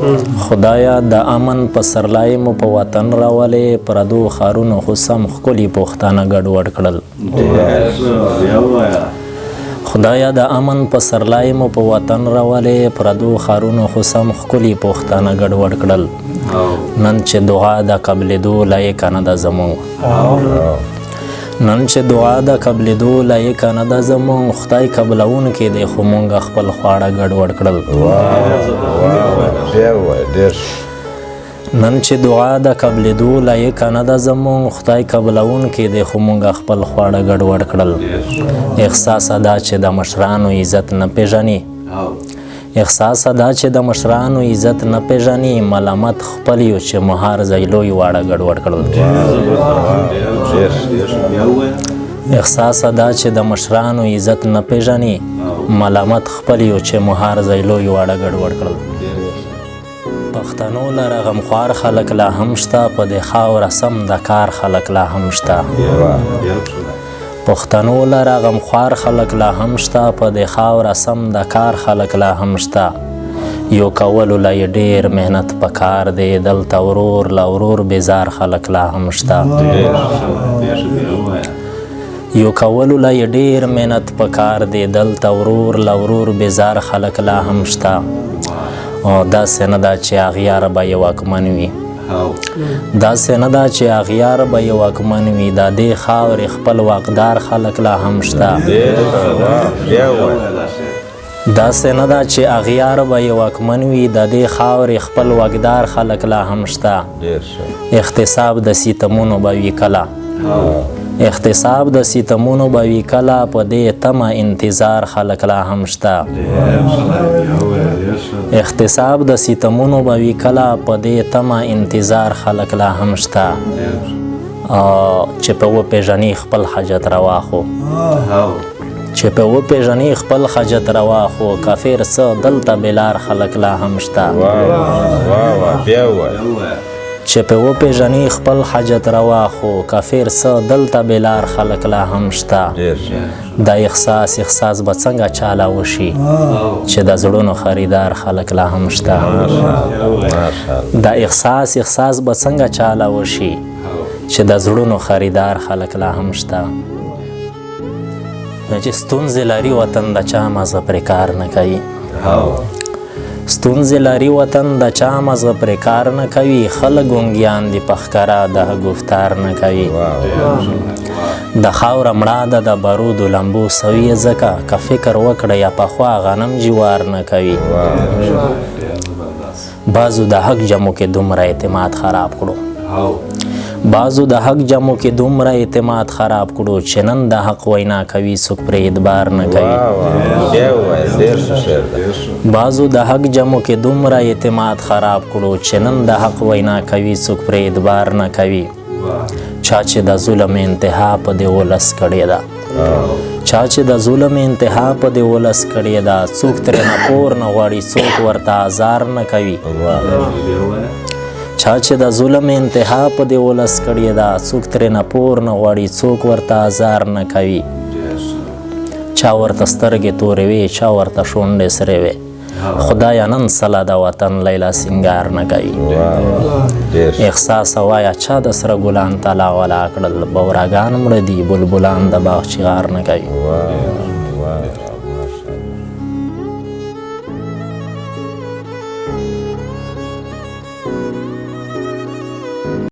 خدایا د امن په سرلای مو په وطن راولې پردو ښارونو خو سم ښکلي پښتانه ګډوډ کړل خدایا د امن په سرلای مو په وطن راولې پردو ښارونو خو سم ښکلي پښتانه ګډوډ کړل نن چې دعا د قبلېدو لایقه نه ده زموږ نن چې دعا د قبلېدو لایقه نه ده زموږ خدای قبلونکی دی خو مونږ خپل خواړه ګډوډ کړل نن چې دعا د قبلېدو لایقه نه ده زموږ خدای قبلونکی دی خو مونږ خپل خواړه ګډوډ کړل احساس دا چې د مشرانو عزت نه پیژني احساس دا چې د مشرانو عزت نه پیژني ملامت خپل یو چې مهار زیلوی واړه ګډوډ کړل احساس دا چې د مشرانو عزت نه پیژني ملامت خپل یو چې مهار زیلوی واړه ګډوډ کړل پښتنو لره غمخوار خلک لا هم شته په دې خاوره سم د کار خلک لا هم شته پښتنو لره غمخوار خلک لا هم شته په دې خاوره سم د کار خلک لا هم شته یو کولو لا یې ډېر محنت پکار دی دلته ورور لا ورور بیزار خلک لا هم شته یو کولو لا یې ډېر محنت پکار دی دلته ورور لا ورور بیزار خلک لا هم شته او داسې نه ده چې اغیار به یې واکمن وي داسې نه ده چې اغیار به یې واکمن وي د دې خاورې خپل واقدار خلک لا هم شته داسې نه ده چې اغیار به یې واکمن وي د دې خاورې خپل واقدار خلک لا هم شته احتساب د ستمونو به وي کله احتساب د ستمونو به وي کله په دې تمه انتظار خلک لا هم شته احتساب د ستمونو به وي کله په دې تمه انتظار خلک لا هم شته چې په وپېژني خپل حاجت روا خو چې په وپېژني خپل حاجت روا خو کافر څه دلته بلار خلک لا هم شته چې په وپېژني خپل حاجت روا خو کافر څه دلته بلار خلک لا هم شته دا احساس به څنګه چاله وشي چې د زړونو خریدار خلک لا هم شته دا احساس به څنګه چاله وشي چې د زړونو خریدار خلک لا هم شته چې ستونزې لري وطن د چا مزه پرې کار نه کوي ستونزې لري وطن د چا مزه پرې کار نه کوي خلک ګونګیان دي په ښکاره د ګفتار نه کوي د خاوره مړه ده د بارودو لمبو سوي ځکه که فکر وکړه یا پخوا غنم جوار نه کوي بعضو د حق جمو کې دومره اعتماد خراب کړو بعضو د حق جمو کې دومره اعتماد خراب کړو چې نن د حق وینا کوي څوک پرې اعتبار نه کوي بعضو د حق جمو کې دومره اعتماد خراب کړو چې نن د حق وینا کوي څوک پرې اعتبار نه کوي چا چې د ظلم انتها په دې ولس کړې ده چا چې د ظلم انتها په دې ولس کړې ده څوک ترې نه پور نه غواړي څوک ورته ازار نه کوي چا چې د ظلم انتها په دې ولس کړې ده څوک ترې نه پور نه غواړي څوک ورته ازار نه کوي چا ورته سترګې تورې وي چا ورته شونډې سرې وي خدایا نن سلا د وطن لیلا سنگار نه کوي احساس وایه چا د سره ګلان تالا ولا کړل بوراګان مړه دي بلبلان د باغ چغار نه کوي